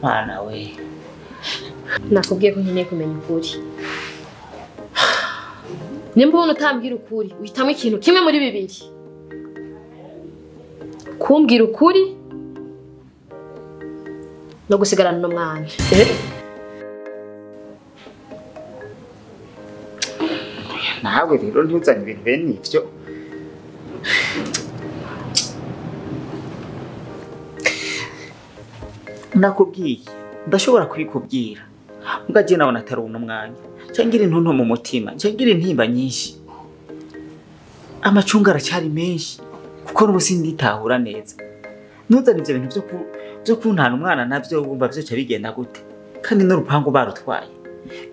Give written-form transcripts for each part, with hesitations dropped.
Mana we. Nakubwiye ko nkeneye kumenya ukuri. Nimba ubona utambwira ukuri, uhitamo ikintu kimwe muri bibiri. Kumbwira ukuri no gusigarana n'umwana. Nawe rero ntuzanye ibintu bene ivyo. Nakubwiye ndashobora kubikubwira mbwa je nabona atari uno mwanya cyangira intuntu mu mutima cyangira intimba nyinshi amacunga aracyari menshi kuko n'ubusi nditahura neza ntuzane ivyo bintu byo kuntana umwana navyo wumva byo bigenda gute kandi n'urupangu barutwaye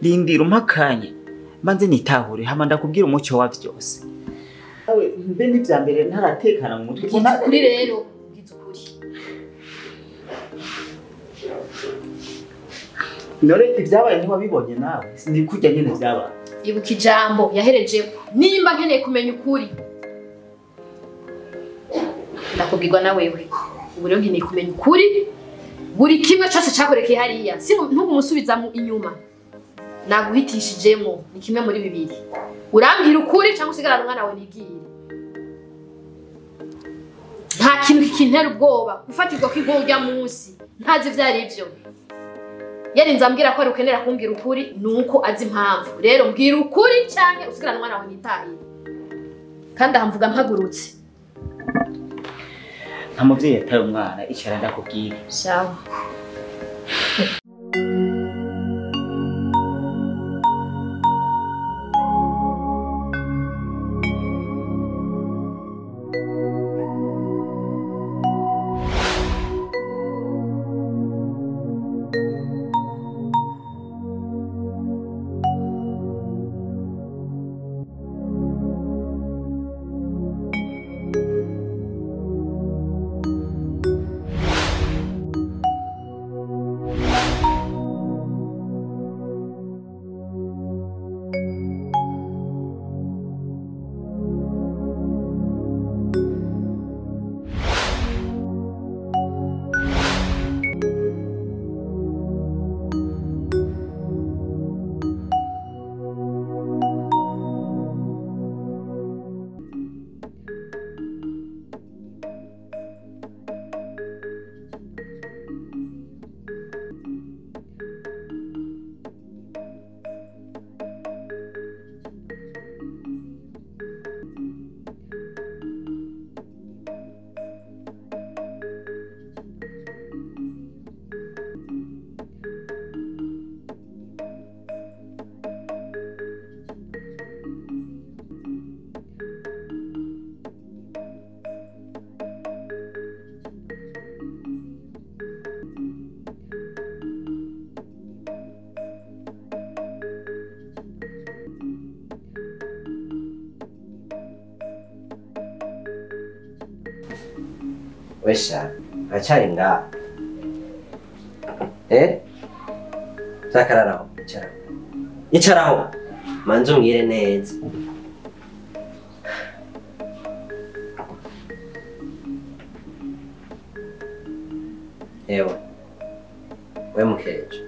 rindira umpakanye manze nitahure hama ndakubwira umucyo wa byose awe mbe n'ivya mbere ntaratekana mu mutwe kuri rero Nore ibyabaye ntiwabibonye nawe ni kujya nyene byabaye. Ibuka ijambo yaherejeho nimba nkeneye kumenya ukuri. Ndakubwirwa na wewe. Ubu rero nkeneye kumenya ukuri buri kimwe cyose cyakorekeye hariya. Si ntugumusubiza mu inyuma. Naguhitishijemo ni kimwe muri bibiri. Urambwira ukuri cyangwa usigarana umwana wawe nigire. Nta kintu kikintera ubwoba gufatirwa kw'igorya munsi. Ntazi vyari ivyo. Yarinze ambwira ko ari ukenera kumbwira ukuri nuko azi impamvu. Rero mbwira ukuri cyane usigarana umwana wawe nitahire. Kandi ahamvuga mpagurutse. Nta muvyeyi yataye umwana icara ndakubwira. Sawa. Wesha, achari nga. Zakararaho, icharaho. Icharaho. Manzo ngire neza. Ewe. We mukeje.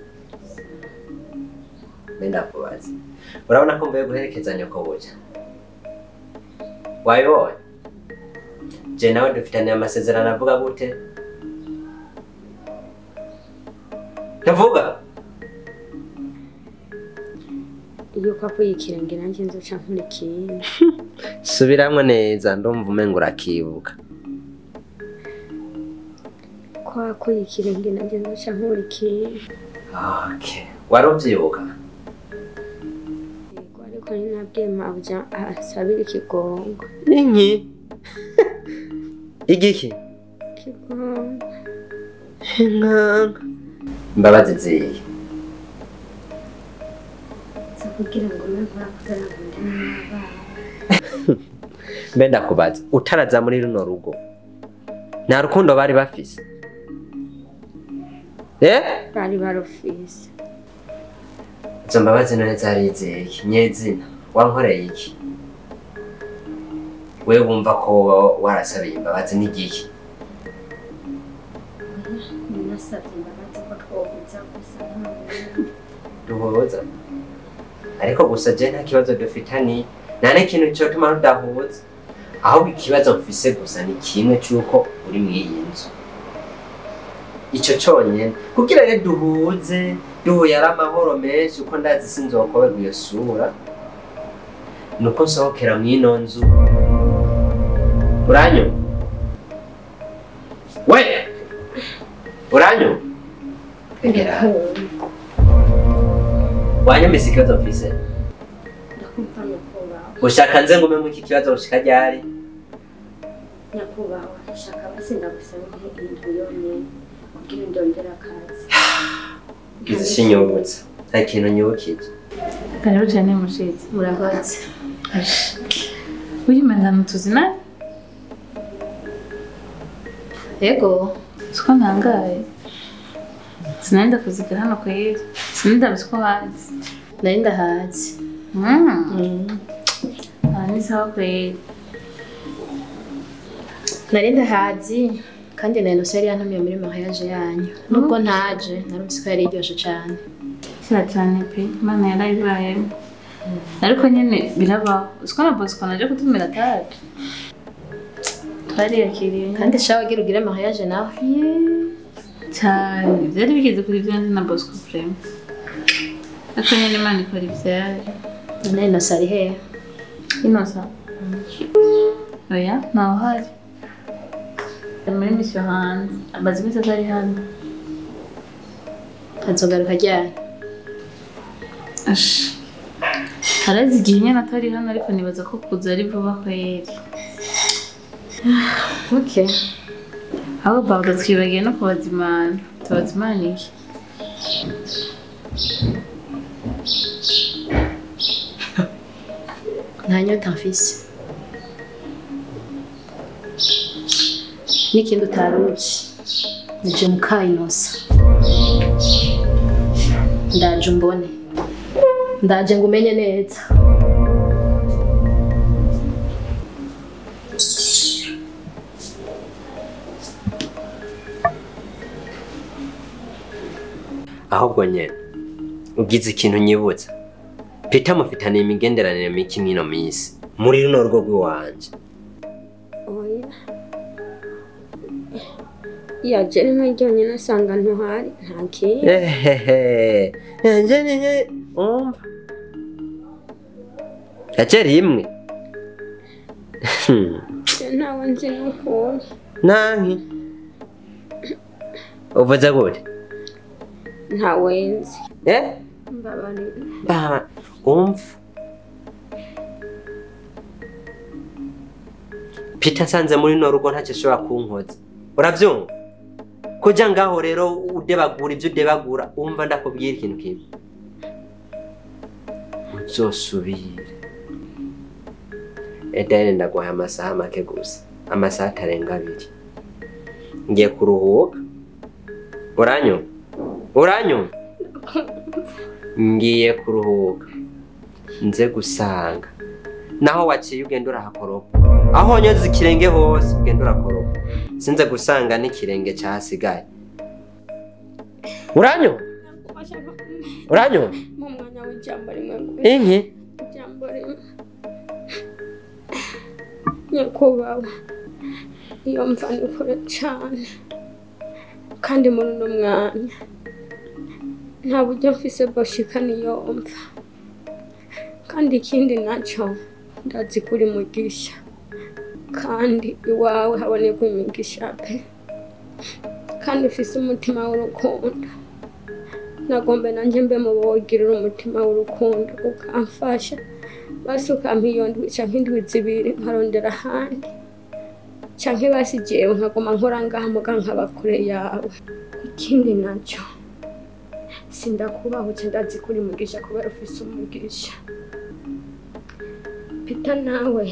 Benda kubaza. Urabona ko mvuye guherekeza nyoko buja. Wayoboye. Je nawe dufitanye amasezerano avuga gute? Ndavuga. Iyo papa yikirenge nanje nzoca nkurikiye. Subiramwe neza ndumva umengo urakibuka. Ko yikirenge nanje nzoca nkurikiye. Okay. Warovyibuka? Yego ariko ninabwiye mabuja asabira ikigongo. Inki? Igiki? Kigongo. Nkanga. Mbabazi ziye. Kugira ngo nava kutaragunda n'abana. Benda kubaza utaraza muri runo rugo. Nta rukundo bari bafise. Bari barufise. Izo mbabazi none zari izihe? Nyezina wankoreye iki? Wewe wumva ko warasabiye imbabazi n'igiki? nasabye imbabazi ko twohuza gusa ntabwo duhuza ariko gusa je nta kibazo dufitani nta n'ikintu cyotuma rudahuza ahubwo ikibazo mfise gusa ni kimwe cy'uko uri mw'iyi nzu ico cyonyene kugira rero duhuze duhuye ari amahoro menshi uko ndazi sinzokoberwa iyo sura nuko nsohokera mw'ino nzu uranyo we uranyo egera wanyumvise ikibazo mfise ndakumva nyakubahwa ushaka nze ngume mu iki kibazo ushika ryari nyakubahwa nshaka basi ndagusaba indwi yonyene kugira ndondera akazi izishinyubutsa nta kintu nyubukije karibu cyane mushitsi murakoze uyu mendana tuzina yego siko ntangaye sinenda kuziga hano kwera sinenda bisiko hazi nari ndahazi ni sawa kwera nari ndahazi kandi na Innocent yari yantumiye muri mariage yanyu nubwo ntaje narumvise ko yari iryoshe cyane kira cyane pe Imana yarayibaye ariko nyene birabaho usiko na Bosco naje kutumira ataje twari yakiriye kandi shawe gira ugire mariage nawe cyane byari bigeze kuri byanze na Bosco frame ariko nyene Imana ikora ibyayo na Innocent ari he Innocent oya naho hari muri mission hanze amaze iminsi atari hano azogaruka ryari harazi igihe nyine atari hano ariko nibaza ko kuza ari vuba kweri okay aho baba twibagiye no kubazimana tubazimaniye nta nyota mfise n'ikindi utaruzi nije muka Innocent ndaje umbone ndaje ngo umenye neza ahubwo nyene ugize ikintu nyibutsa Peter mufitaniye imigenderanire miki mwino misi muri runo rugo rw'iwanje oya yaje rimwe ryonyine asanga ntuhari nta kintu nje ninye umva yaje rimwe ntawe nzi n'ukuntu nanki uvuze gute ntawe nzi mbabarira umva Peter nsanze muri no rugo ntacyo ashobora kunkoza uravyumva kuja ngaho rero udebagura ivyo udebagura umva ndakubwira ikintu kimwe uzosubire edene ndaguhaye amasaha make gusa amasaha atarenga 2 ngiye kuruhuka uranyu ngiye kuruhuka nze gusanga naho waciye ugenda urahakoropa aho nyoze ikirenge hose ugenda urakoropa sinze gusanga n'ikirenge cyahasigaye uranyu mu mwanya w'ijambo rimwe inki ijambo rimwe nyakubahwa iyo mva ni kure cyane kandi muri uno mwanya nta buryo mfise boshika niyo mva kandi ikindi nacyo ndazi kuri mugisha kandi iwawe haboneka imigisha pe kandi ufise umutima w'urukundo nagombe nanjye mbe mu bogirira umutima w'urukundo ukamfasha basi ukampa iyo ndwi canke indwi zibiri nkarondera ahandi canke basi jewe nkaguma nkora ngaha muga nkaba kure yawe ikindi nacyo sindakubahutse ndazi kuri mugisha kubera ufise umugisha Peter nawe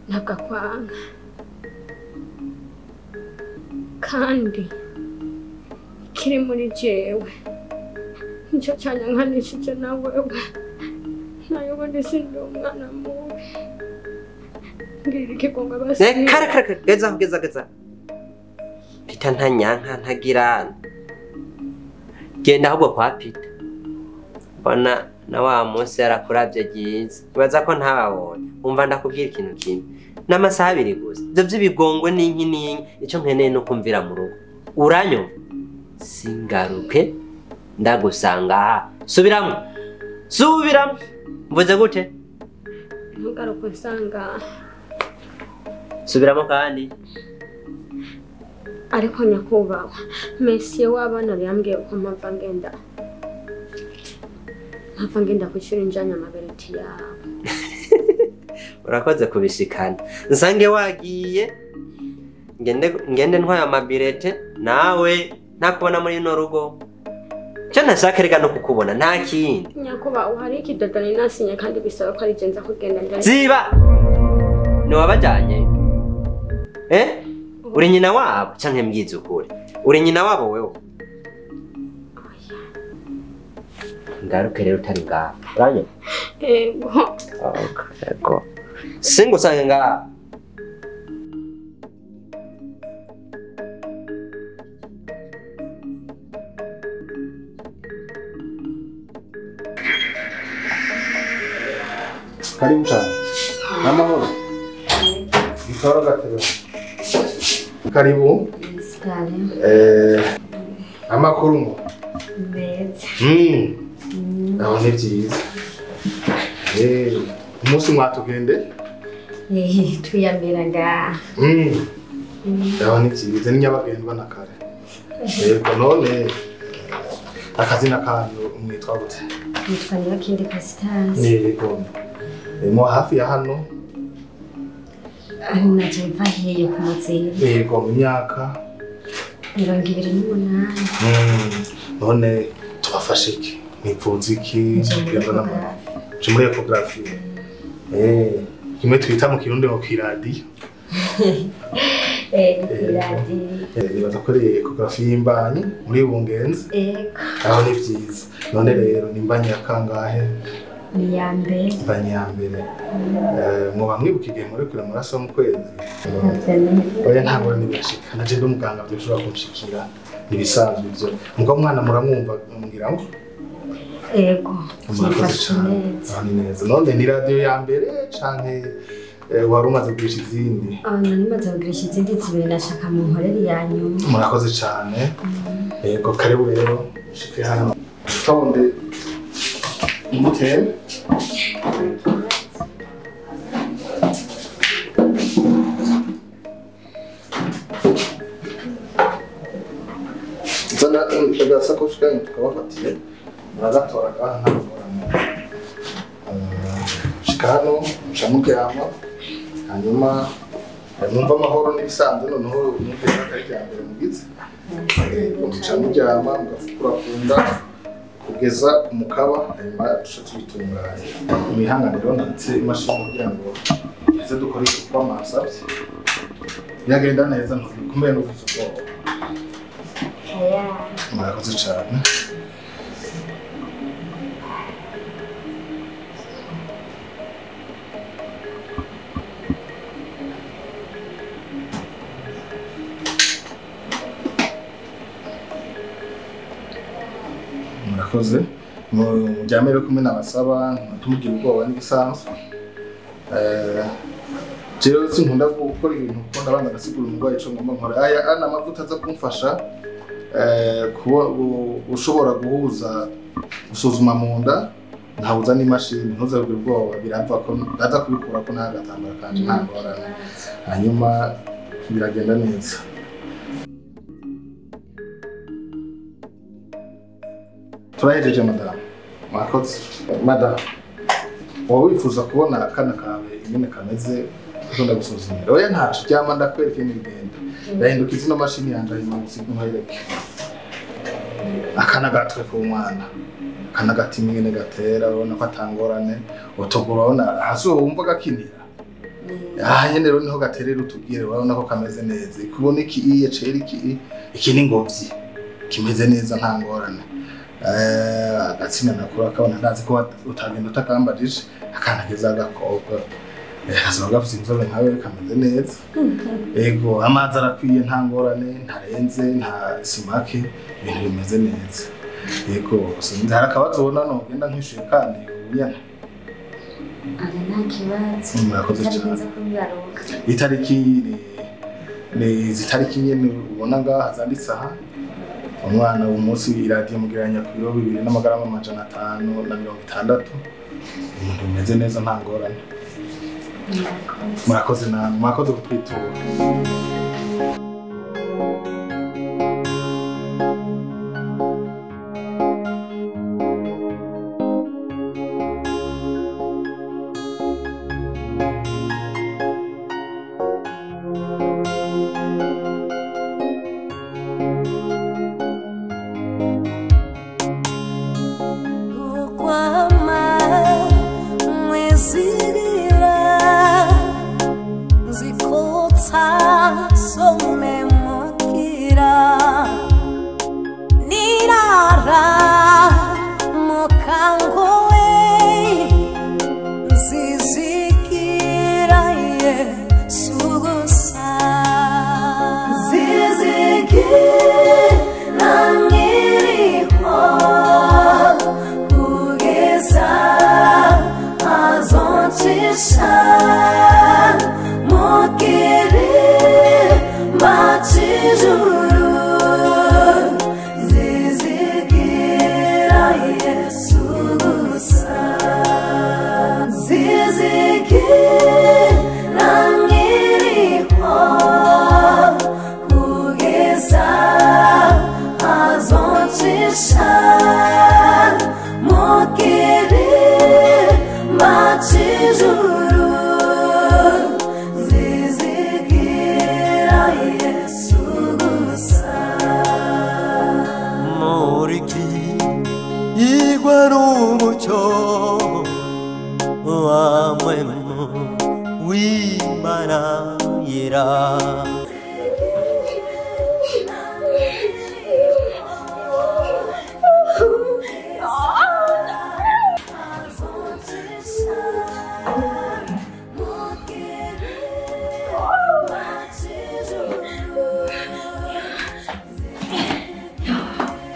nagakwanga kandi kiri muri jewe nicyo cyanya nkanishije nawewe nayo ubundi sindi umwana mubi ngirira ikigongo basi. Kare geza. Peter ntanyanka ntagira. Genda ahubwo kwa Peter. Bona na wa munsi yarakuravye gize. Ibaza ko ntababonye. Umva ndakubwira ikintu kimwe. N'amasaha abiri gusa. Ivyo vy'ibigongwe n'inki ico nkeneye no kumvira mu rugo. Uranyo? Singaruke ndagusanga. Subiramo. Mvuze gute? Ntugaruke sanga. Subiramo kandi. Ariko nyakubahwa, Messi w'abana yambwiye ko mpamva ngenda kwishura injanya amabereti yawe. Urakoze kubishikana. Nsange wagiye ngende ntwaye amabirete nawe ntakubona muri no rugo. Cyo nashaka rega no kukubona nta kindi. Nyakubahwa hari ikidodo ninasinye kandi bisaba ko ari genza kugenda njye. Ziba. No wabajanye. Uri nyina wabo canke mbyize ukuri. Uri nyina wabo wewe. Ngaruke rero utari ngaha. Uranyo? Ego. Ego. Singo sange ngaha. Karibu sana. Namahoro. Ikoro gatero. Karibu. Amakuru ngo. Mbega. Aho ni byiza. Umunsi mwatugende? Tuyambiraga. Aho ni byiza ni nyabagendwa na kare. Yego none akazina kanyu umwitwa gute? Nitwa Nyakindi constance. Yego. Mo hafi ya hano? Naje mva hiyo ku Muzinda. Yego mu myaka 28. None tubafashe iki? Nipfunze iki? Muri ecography. Kimwe twita mu kirundi ngo kiradiyo. Kiradiyo. Nibaza ko ari ecography y'imbanyi muri Bungenze. Aho ni byiza. None rero nimbanyi yakangahe? Niyambere. Banyambere. Muba mwibuka igihe muri kure muraso mu kwezi. Oya ntabwo nibashika. Naje ndo muganga byoshobora kunshikira. Nibisanzwe byo. Mugo mwana muramwumva mbwira ngo. Ego. Cyifashe neza. None ni radio ya mbere canke wari umaze kugisha izindi? Nari maze kugisha izindi zibiri nashaka mu nkoreri ya nyuma. Murakoze cyane. Ego karibu rero shike hano. Tonde Mutele. Zana agasakoshi kanyu tukabafatiye muragatora ngaha ntabwo shikano mushamuryama hanyuma mwumva amahoro n'ibisanzwe noneho mwumve n'akajyambere mugize mushamuryama mugafukura kunda kugeza umukaba hanyuma dushatse bitunganye imihanganiro ndetse imashini kugira ngo ize dukore isuku amasabye yagenda neza ntukumbuye no gusukura. Murakoze cyane. Murakoze. Mujyamere kumwe n'abasaba ntumugira ubwoba n'ibisanzwe. Jewe sinkunda gukora ibintu kuko ndabana gasigura umugwayi cyo ngomba nkora. Aya ana amavuta aza kumfasha kuba ushobora guhuza gusuzuma mu nda ntahuza n'imashini ntuzavuge ubwoba birava ko ndaza kubikura ko nta gatambara kanje nta ngorane hanyuma biragenda neza. Turahejeje madame. Mwakoze. Madame. Wowe wifuza kubona akana kawe ingene kameze ukunda gusuzumira. Oya ntacu cyama ndakwereka n'ibigenda. Ndahindukiza ino mashini yanje hanyuma musigumuhereke. Akana gatwe k'umwana. Akana gati ingene gatera ubona ko atangorane. Utogura ubona hasi wumva gakinira. Nyene rero niho gaterera utubwire urabona ko kameze neza. Ikubona iki iye ceri iki ni ngobyi. Kimeze neza nta ngorane. Agatsina nakura kabona ndazi ko utagenda utakambajije akana keza gakobwa Kasaba gafite inzobe nkawe kameze neza. Ego amazi arakwiye nta ngorane ntarenze nta simake ibintu bimeze neza. Ego sinzi harakabazo ubona no genda nkishuye kandi ubunyana. Aga nta kibazo. Murakoze cyane. Nza kubibaruka. Itariki ni itariki nyene ubona ngaha zanditse aha. Umwana umunsi iradiyo mugeranya ku biro 2.560. Ibintu bimeze neza nta ngorane. Murakoze na mwakoze kutwitura.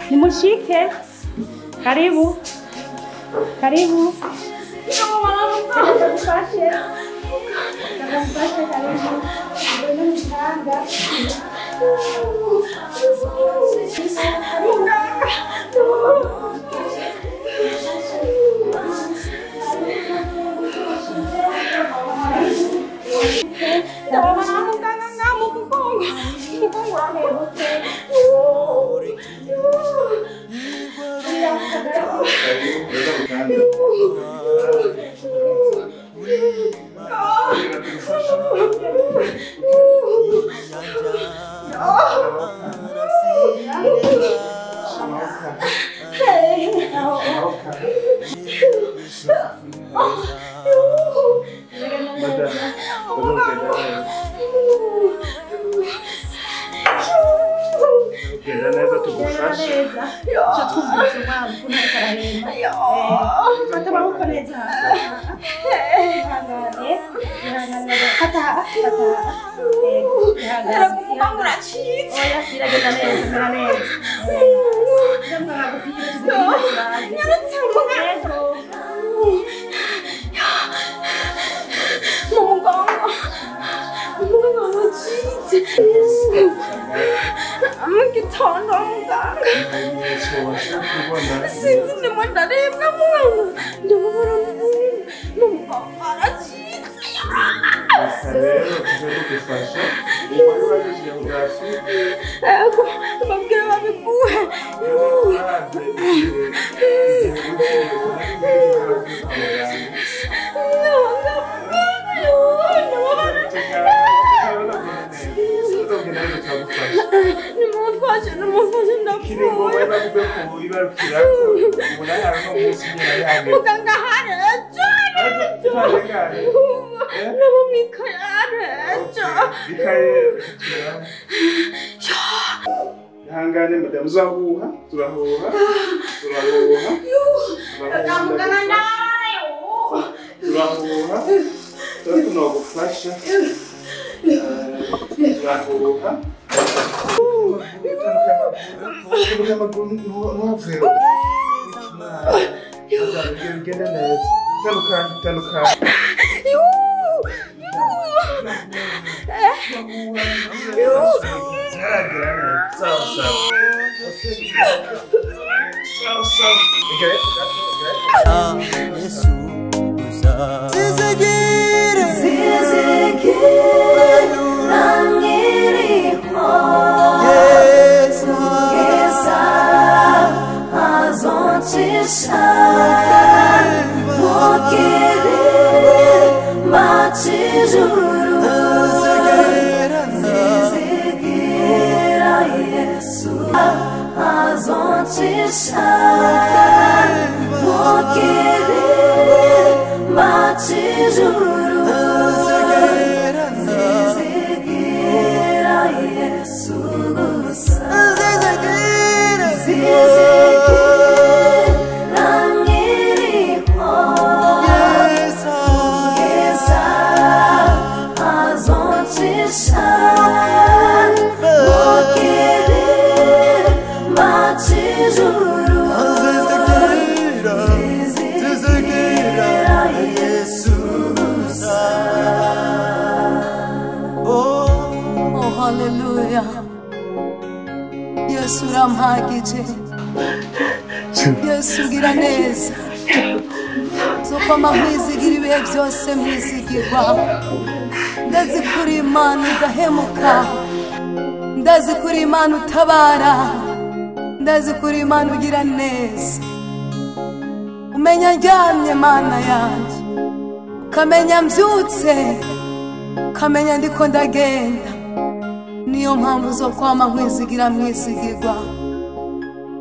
Nimushike. Karibu. Karibu. Hangane madam zahuha turahuha tunagufasha turahuha genda neza tandukana Yesu gira neza Zoko mahwizigira ibihe byose mwizigirwa Ndazi kuri Imana udahemuka Ndazi kuri Imana utabara Ndazi kuri Imana ugira neza Umenya ndyamye Mana yanjye Ukamenya mbyutse Ukamenya ndiko ndagenda Niyo mpamvu zo kwama nkwizigira mwizigirwa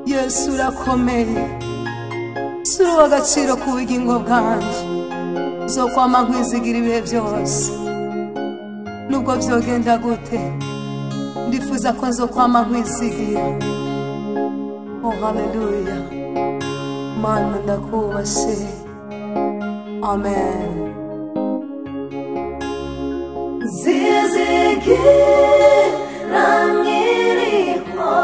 Yesu urakomeye Suru w'agaciro ku bugingo bwanjye Zo kwama nkwizigira ibihe byose Nubwo byogenda gute Ndifuza ko nzo kwama nkwizigira Oh hallelujah Mana ndakubashe Amen Zizigira mwiriho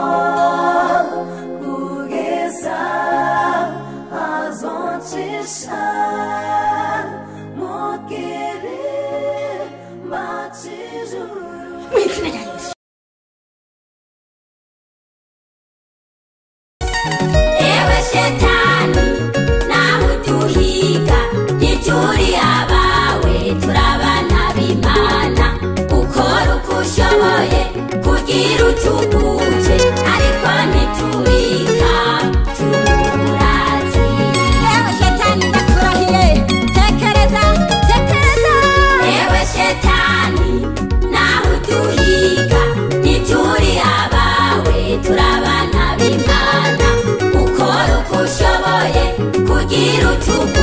Kugeza azoncisha Mukiri machijuru Mwizina ya Yesu Ewe shetani naho uduhiga Nituri abawe turabana b'Imana Ukora uko ushoboye kugira utuguje Ariko ntiturika tururazi Ewe shetani ndakurahiye tekereza Ewe shetani naho uduhiga Nituri abawe turabana b'Imana Ukora uko ushoboye kugira utuguje